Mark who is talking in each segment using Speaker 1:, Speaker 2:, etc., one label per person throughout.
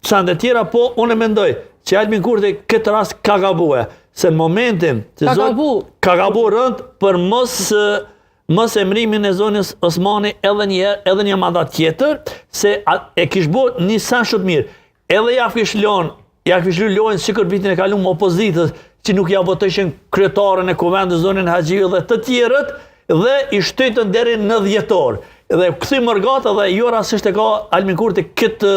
Speaker 1: sende tjera, po unë mendoj që Albin Kurti këtë rast ka gabue. Se në momentin ka gabu rënd për mos emrimin e zonës Osmani edhe një mandat tjetër, se e kish bo një sen shumë mirë. Edhe ja kish lojnë si kër vitin e kalum opozitës, që nuk ja votojshin kryetarën e kuvendit zonin Haxhiu dhe të tjerët, dhe i shtytën deri në 10 orë. Dhe këthi mërgata dhe jo rasisht e ka Albin Kurti këtë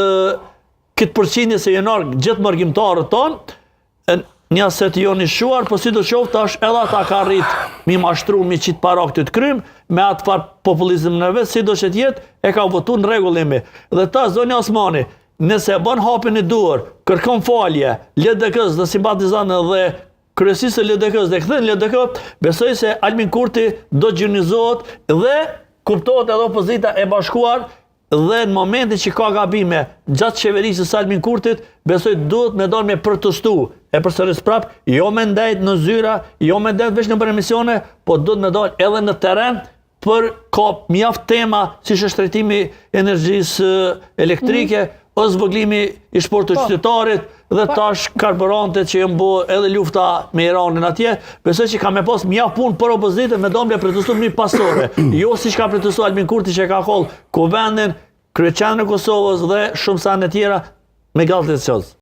Speaker 1: përqindje se jenar gjithë mërgjimtarët tonë, një aset jo një shuar, po si do qoftë është edhe ata ka rritë mi mashtru, mi qitë para këtë krym, me atë farë populizm në vetë, si do që tjetë, e ka votu në regullimi. Dhe ta zonja Osmani, nëse bën hapin e duar, kërkon falje, LDK-s dhe simpatizanë dhe kryesisë LDK-s dhe këthën LDK, besoj se Albin Kurti do gjinizohet dhe kuptohet edhe opozita e bashkuar dhe në momentin që ka gabime gjatë qeverisës Albin Kurtit, besoj duhet me dorë me protestu e përsëris prap, jo me ndajt në zyra, jo me ndajt veç në për emisione, po duhet me dorë edhe në teren për ka mjaft tema si shështretimi energjisë elektrike, o zvëglimi i shportit qytetarit dhe tash karburantet që jënë bo edhe lufta me Iranin atje, besoj që ka me pas mjaft punë për opozitën me domë me protestu një pasore. Jo si që ka protestu Albin Kurti që ka kollë kuvendin, kryeqendrën e Kosovës dhe shumë sa në tjera me gallë të qëzë.